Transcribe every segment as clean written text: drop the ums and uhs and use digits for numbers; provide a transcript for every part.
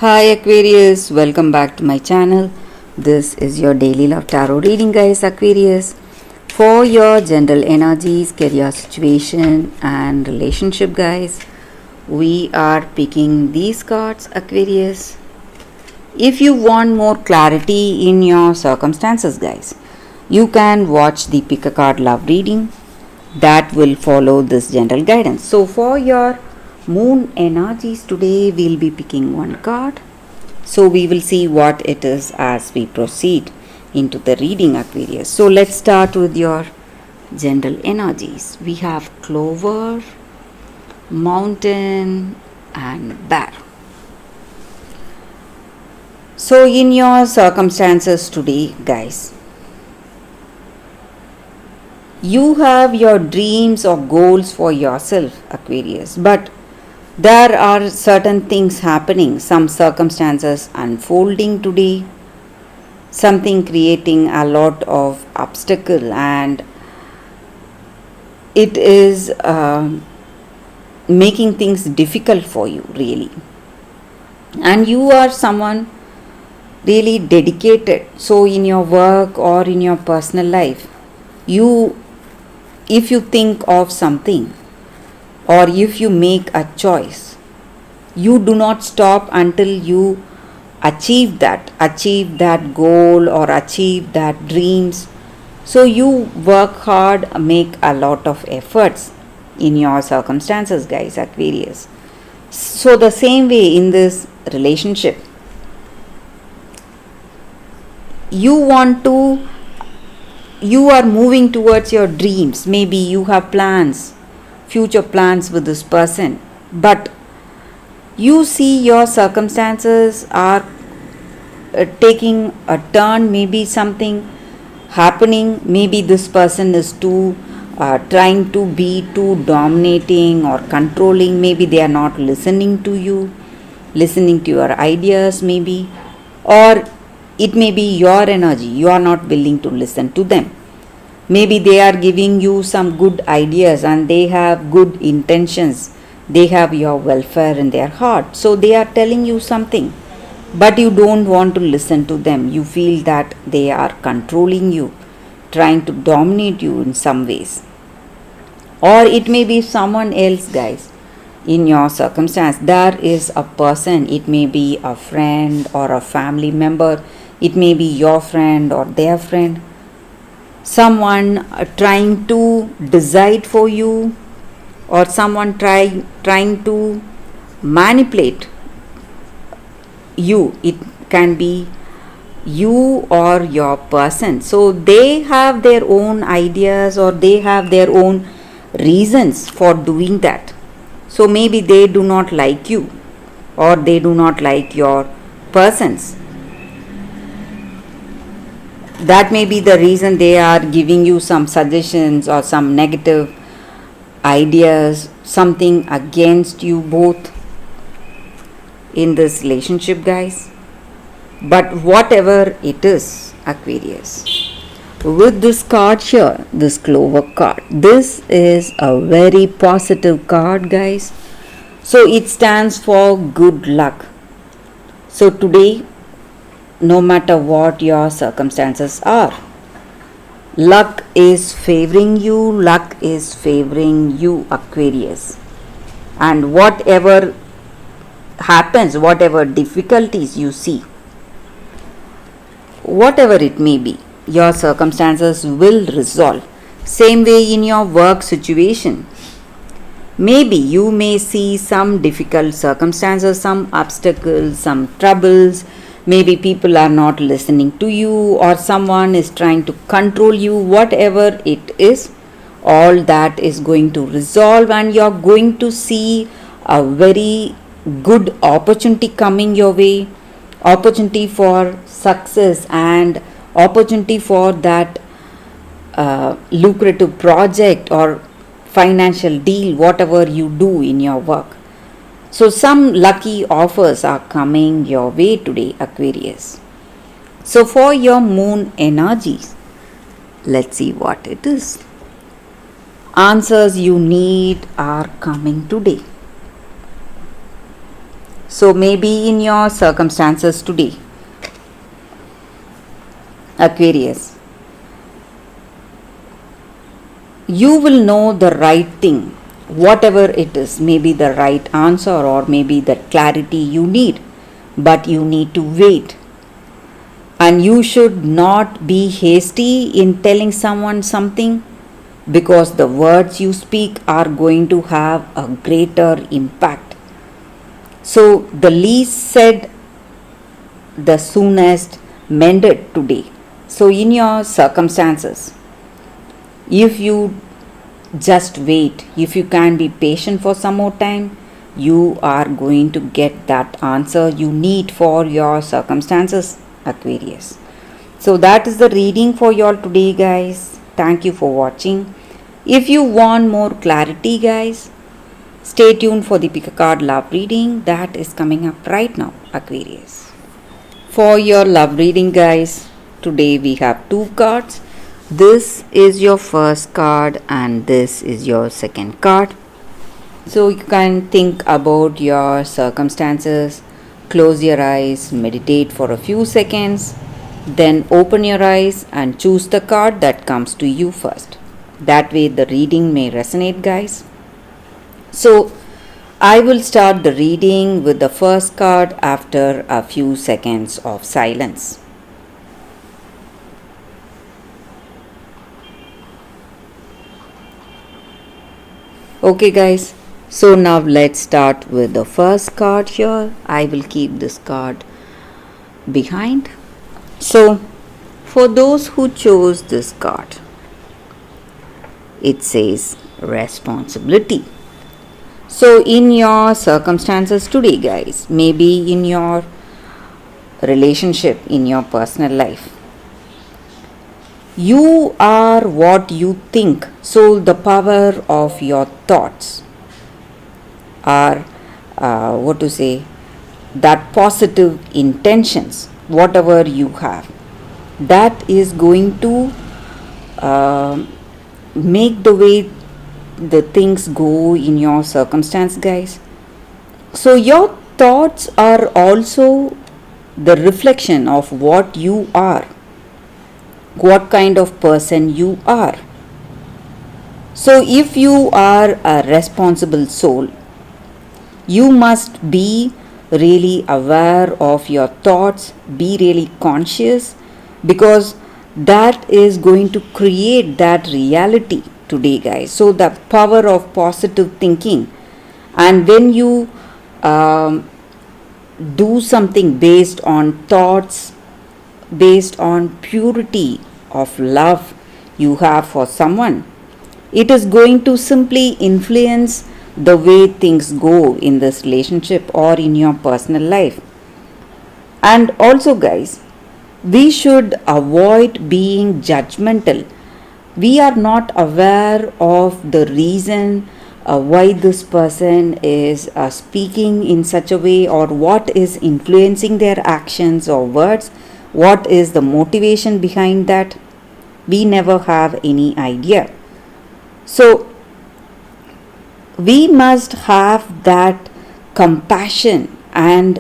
Hi Aquarius, welcome back to my channel. This is your daily love tarot reading, guys. Aquarius, for your general energies, career situation and relationship, guys, we are picking these cards, Aquarius. If you want more clarity in your circumstances, guys, you can watch the pick a card love reading that will follow this general guidance. So for your moon energies today, we'll be picking one card. So we will see what it is as we proceed into the reading, Aquarius. So let's start with your general energies. We have Clover, Mountain and Bear. So in your circumstances today, guys, you have your dreams or goals for yourself, Aquarius, but there are certain things happening, some circumstances unfolding today, something creating a lot of obstacle, and it is making things difficult for you, really. And you are someone really dedicated. So in your work or in your personal life, if you think of something or if you make a choice, you do not stop until you achieve that goal or achieve that dreams. So you work hard, make a lot of efforts in your circumstances, guys, Aquarius. So the same way in this relationship, you are moving towards your dreams. Maybe you have plans, future plans with this person, but you see your circumstances are taking a turn. Maybe something happening. Maybe this person is trying to be too dominating or controlling. Maybe they are not listening to you, listening to your ideas, maybe, or it may be your energy. You are not willing to listen to them. Maybe they are giving you some good ideas and they have good intentions. They have your welfare in their heart. So they are telling you something, but you don't want to listen to them. You feel that they are controlling you, trying to dominate you in some ways. Or it may be someone else, guys. In your circumstance, there is a person. It may be a friend or a family member. It may be your friend or their friend. Someone trying to decide for you, or someone trying to manipulate you. It can be you or your person. So they have their own ideas or they have their own reasons for doing that. So maybe they do not like you or they do not like your persons. That may be the reason they are giving you some suggestions or some negative ideas, something against you both in this relationship, guys. But whatever it is, Aquarius, with this card here, this Clover card, this is a very positive card, guys. So it stands for good luck. So today, no matter what your circumstances are, luck is favoring you. Luck is favoring you, Aquarius. And whatever happens, whatever difficulties you see, whatever it may be, your circumstances will resolve. Same way in your work situation. Maybe you may see some difficult circumstances, some obstacles, some troubles. Maybe people are not listening to you or someone is trying to control you. Whatever it is, all that is going to resolve and you're going to see a very good opportunity coming your way. Opportunity for success and opportunity for that lucrative project or financial deal, whatever you do in your work. So some lucky offers are coming your way today, Aquarius. So for your moon energies, let's see what it is. Answers you need are coming today. So maybe in your circumstances today, Aquarius, you will know the right thing, whatever it is, maybe the right answer or maybe the clarity you need, but you need to wait. And you should not be hasty in telling someone something, because the words you speak are going to have a greater impact. So the least said, the soonest mended today. So in your circumstances, if you just wait, if you can be patient for some more time, you are going to get that answer you need for your circumstances, Aquarius. So that is the reading for y'all today, guys. Thank you for watching. If you want more clarity, guys, stay tuned for the pick a card love reading that is coming up right now, Aquarius. For your love reading, guys, today we have two cards. This is your first card and this is your second card. So you can think about your circumstances, close your eyes, meditate for a few seconds, then open your eyes and choose the card that comes to you first. That way the reading may resonate, guys. So I will start the reading with the first card after a few seconds of silence. Okay, guys, so now let's start with the first card here. I will keep this card behind. So for those who chose this card, it says responsibility. So in your circumstances today, guys, maybe in your relationship, in your personal life, you are what you think. So the power of your thoughts are that positive intentions, whatever you have, that is going to make the way the things go in your circumstance, guys. So your thoughts are also the reflection of what you are, what kind of person you are. So if you are a responsible soul, you must be really aware of your thoughts, be really conscious, because that is going to create that reality today, guys. So the power of positive thinking, and when you do something based on thoughts, based on purity of love you have for someone, it is going to simply influence the way things go in this relationship or in your personal life. And also, guys, we should avoid being judgmental. We are not aware of the reason why this person is speaking in such a way, or what is influencing their actions or words, what is the motivation behind that. We never have any idea. So we must have that compassion and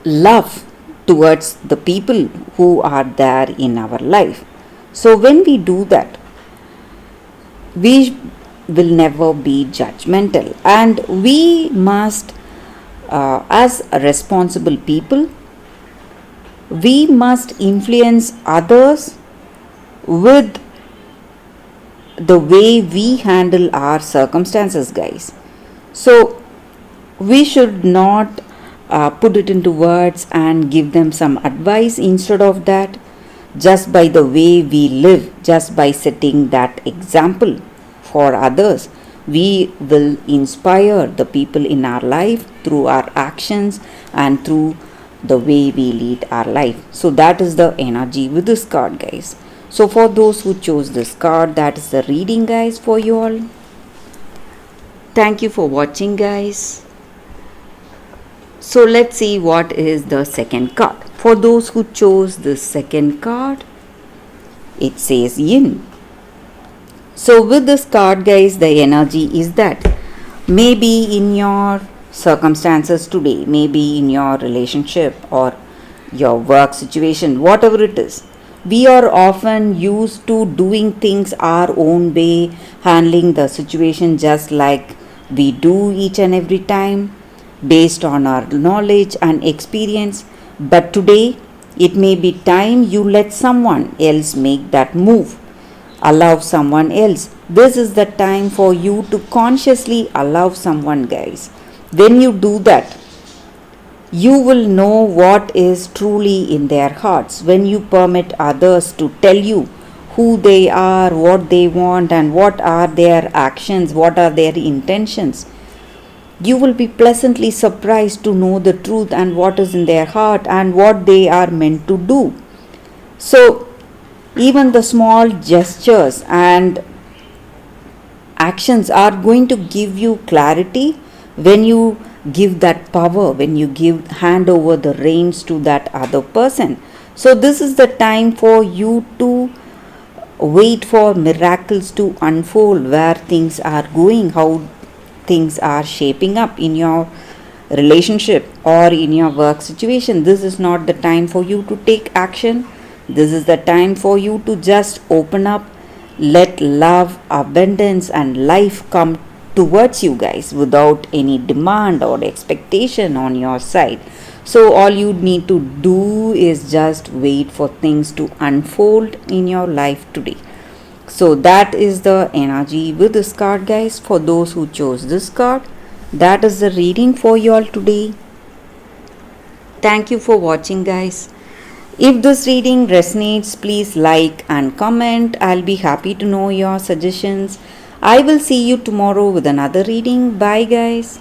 love towards the people who are there in our life. So when we do that, we will never be judgmental, and we must, as responsible people, we must influence others with the way we handle our circumstances, guys. So we should not put it into words and give them some advice. Instead of that, just by the way we live, just by setting that example for others, we will inspire the people in our life through our actions and through the way we lead our life. So that is the energy with this card, guys. So for those who chose this card, that is the reading, guys, for you all. Thank you for watching, guys. So let's see what is the second card. For those who chose the second card, it says Yin. So with this card, guys, the energy is that Maybe in your circumstances today, maybe in your relationship or your work situation, whatever it is. We are often used to doing things our own way, handling the situation just like we do each and every time based on our knowledge and experience. But today, it may be time you let someone else make that move, allow someone else. This is the time for you to consciously allow someone, guys. When you do that, you will know what is truly in their hearts. When you permit others to tell you who they are, what they want, and what are their actions, what are their intentions, you will be pleasantly surprised to know the truth and what is in their heart and what they are meant to do. So, even the small gestures and actions are going to give you clarity when you give that power, when you give hand over the reins to that other person. So this is the time for you to wait for miracles to unfold, where things are going, how things are shaping up in your relationship or in your work situation. This is not the time for you to take action. This is the time for you to just open up, let love, abundance, and life come towards you, guys, without any demand or expectation on your side. So, all you need to do is just wait for things to unfold in your life today. So, that is the energy with this card, guys. For those who chose this card, that is the reading for you all today. Thank you for watching, guys. If this reading resonates, please like and comment. I'll be happy to know your suggestions. I will see you tomorrow with another reading. Bye, guys.